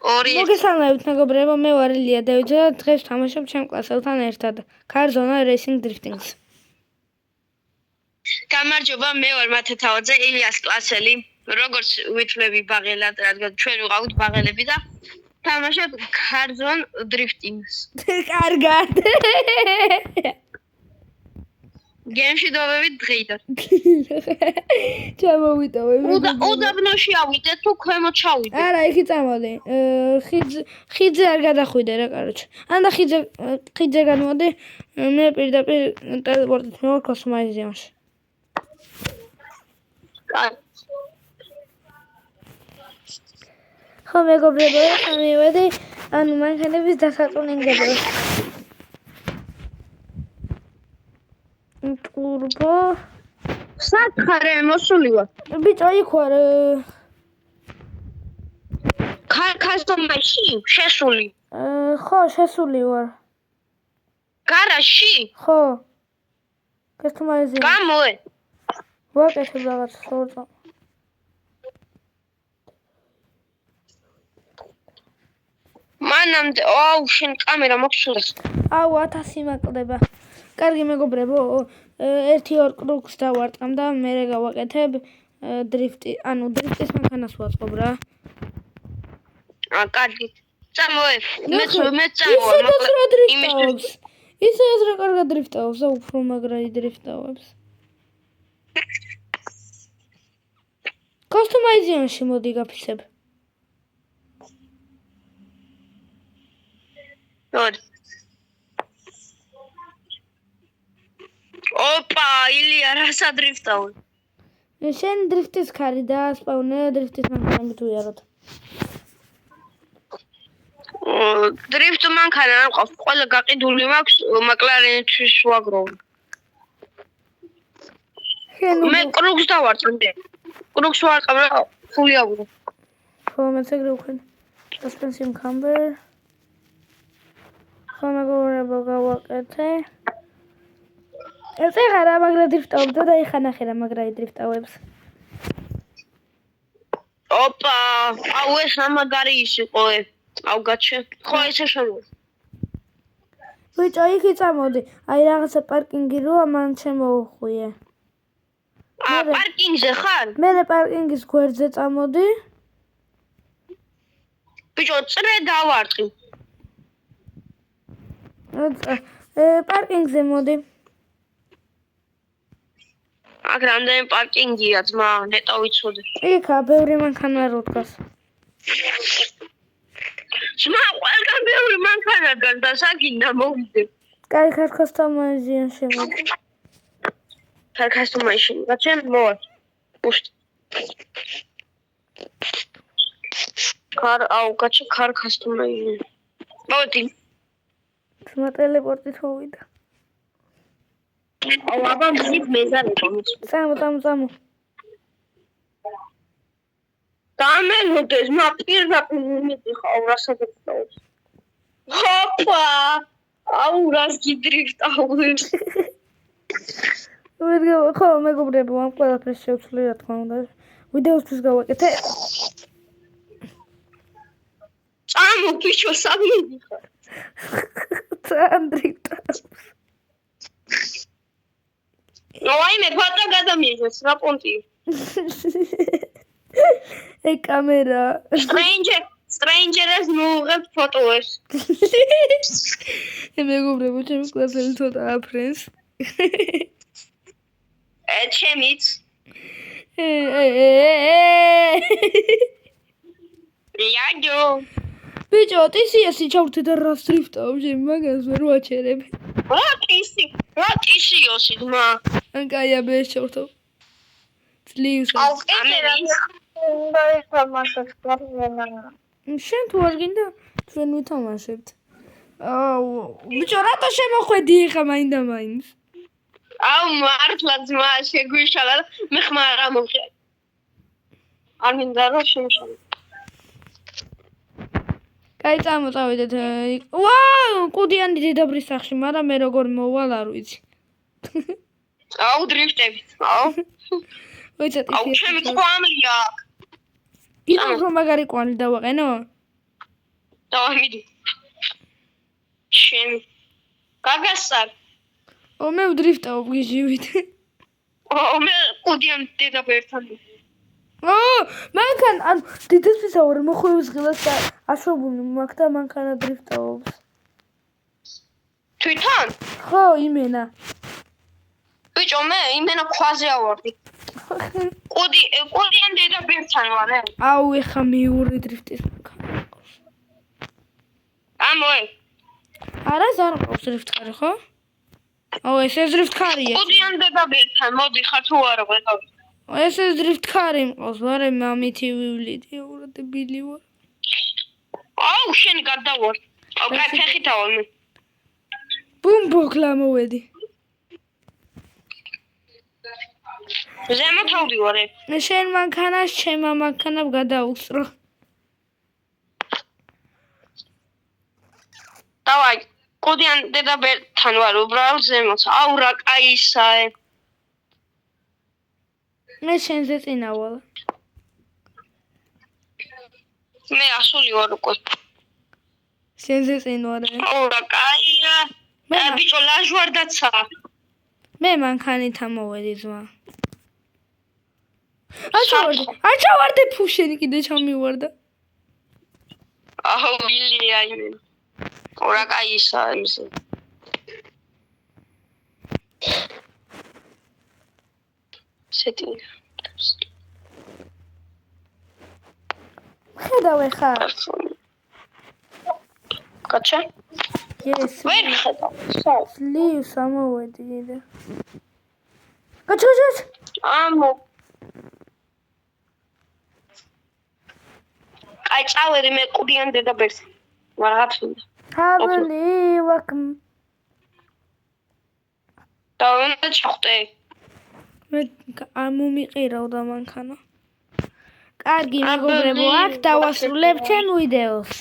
მოგესალმებით მეგობრებო, მე ვარ ილია დევიძე და დღეს ვთამაშობ ჩემ კლასელთან ერთად Car Zone Racing Drifting-ს. გამარჯობა, მე ვარ მათეთაოძე, ილიას კლასელი. როგორც ვითვლები ბაღელად, რადგან ჩვენ ვიყავით ბაღელები და თამაშობ Car Zone Drifting-ს. კარგად. გემში დავევით დღეიდან. ჩამოვიტოვე. უდაბნოში ავიდეთ თუ ქვემოთ ჩავიდეთ? არა, იქი წამოდი. ხიდზე არ გადახვიდე რა, კაროჩე. ანდა ხიდზე გადმოდი, მე პირდაპირ ტელეპორტით მივარ კოსმაიზიაში. ხო მეგობრებო, მივედი, ანუ მანქანების დასაწუნინგებლად. Turbo. სათხარე მოსული ვარ. ბიჭო, იქ ვარ. ქასტომაში შესული. ხო, შესული ვარ. გარაჟში? ხო. კასტომაიზი. გამოე. ვაკეთებ რაღაც სორტო. მანამდე, შენ კამერა მოხსულეს. 1000 მაკლდება. კარგი მეგობრებო, 1-2 კრუგს დავარტყამ და მერე გავაკეთებ დრიფტი, ანუ დრიფტის მანქანას ვაწყობ რა. კარგი. წამოე. მე წამოე. ისედაც რა კარგად დრიფტავს და უფრო მაგრა იდრიფტავს. კოსტომაიზიაში მოდი გაფიცებ. მოდი. ოპა, ილია, რასა დრიფტავ? შენ დრიფტის ქარი დაასპავნე, დრიფტის მანქანით უიაროთ. დრიფტ მანქანა არ ყავს, ყველა გაყიდული მაქვს, მაკლარენთვის ვაგროვ. მე კრუგს დავარწმუნე. კრუგს ვარყავ რა, ფული აღვრო. ხო, მეც ეგრე ვქენ. Suspension camber. ხო მეგობრებო, გავაკეთე. ეს ახლა მაგრა დრიფტავებს და ეხა ნახე რა მაგრა იდრიფტავებს. ოპა, ეს ამაგარი ის იყო. გაჩე. ხო, ესე შემო. ბიჭო, იქი წამოდი. აი რაღაცა პარკინგი როა, მან შემოუხვიე. პარკინგზე ხარ? მე პარკინგის გვერდზე წამოდი. ბიჭო, წრე დავარტყი. პარკინგზე მოდი. აქ რამდენი პარკინგია, ძმა, ნეტო ვიცოდე. იქა ბევრი მანქანა რო დგას. ძმა, ყველგან ბევრი მანქანა დგას და საგინდა მოვიდე. კაი, კასტომაიზიაში მოდი. კასტომაიზში, გაჩენ მოვა. პუშტ. გაჩე კარ კასტომაიზში. მოდი. ძმა ტელეპორტით მოვიდა. აბა მის მეზარე გამოც. წამო. დამელოდეს, პირდაპირ მიდიხარ რასაც დავს. ჰოპა! რას გიდრიფტავებს. ხო, მეგობრებო, ამ ყველაფერს შევცვლი რა თქმა უნდა. ვიდეოსთვის გავაკეთე. წამო, ბიჭო, სად მიდიხარ? წანდრიფტავს. ვაიმე, ფოტო გადამიღეს, რა პონტი. ე კამერა. Strangers მოუღებ ფოტოებს. მეგობრებო, ჩემი კლასელი ცოტა აფრენს. ჩემიც. იაჯო. ბიჭო, ტისიასი ჩავრთე და რას დრიფტავ, ჩემი მაგას ვერ ვაჩერებ. რა ტისიოსი, ძმა? ან კაი, აბა ეს ჩავრთავ. ძლივს. შენ თუ არ გინდა, ჩვენ ვითამაშებთ. ბიჭო, რატო შემოხვედი ეხა მაინდა-მაინც? მართლა ძმა, შეგვიშალა და მე ხმარ ამოხე. არ მინდა რომ შემოშალო. კაი, წავიდეთ. ვაუ, კუდიანი დედაბრის სახში, მაგრამ მე როგორ მოვალ არ ვიცი. დრიფტებით. ვიცით, ჩემი კვამია. იდო რომ მაგარი კვალი დავაყენო? დავай მიდი. შენ გაგასარ. მე ვდრიფტავ გიჟივით. მე კუდიან დედაბერთან. მანქანა, ანუ დიდის ვისაუბრე, მოხვევის ღილას და აშვებული მაგ და მანქანა დრიფტავობს. თვითონ? ხო, იმენა. ბიჭო, მე იმენა ქვაზე ავარდი. კუდიან დედაბერთან ვარ. აუ, ეხა მეორე დრიფტის მანქანა. ამოე. არა, ზარ ყავს დრიფტკარი, ხო? ეს დრიფტკარია. კუდიან დედაბერთან, მოდი ხარ თუ არა ყვეთავ. ეს დრიფტკარი მყავს, ვარე მამითი ვივლიდი, უბრალოდ დებილი ვარ. აუ, შენ გადავარ. აუ, კაი ფეხით ავალ მე. ბუმბოქლა მოვედი. ზემოთ ავდივარ. შენ მანქანას ჩემმა მანქანამ გადაუსწრო. დავაი, კუდიან დედაბერთან ვარ, უბრალოდ ზემოთ. აუ, რა კაისაა. მე შენზე წინა ვალ. მე ასული ვარ უკვე. შენზე წინ ვარ. აუ, რა კაია. ბიჭო, ლაჟვარდაცა. მე მანქანით ამოვედი ზმა. აჩავარდე ფუშენი კიდე ჩამივარდა. აუ, მილია იმენ. აუ, რა კაისაა იმზე. setting. ხედავ ეხა. კაჩა? Yes. ვერ ხედავ. ლივს ამოვედი კიდე. კაჩა. ამო. აი წავედი მე კუდიან დედაბერს. ვაღაც უნდა. ჰაბლი ვაკმ. დავუნდა ჩხტე. მე ამომიყირავდა მანქანა. კარგი მეგობრებო, აქ დავასრულებ ჩემ ვიდეოს.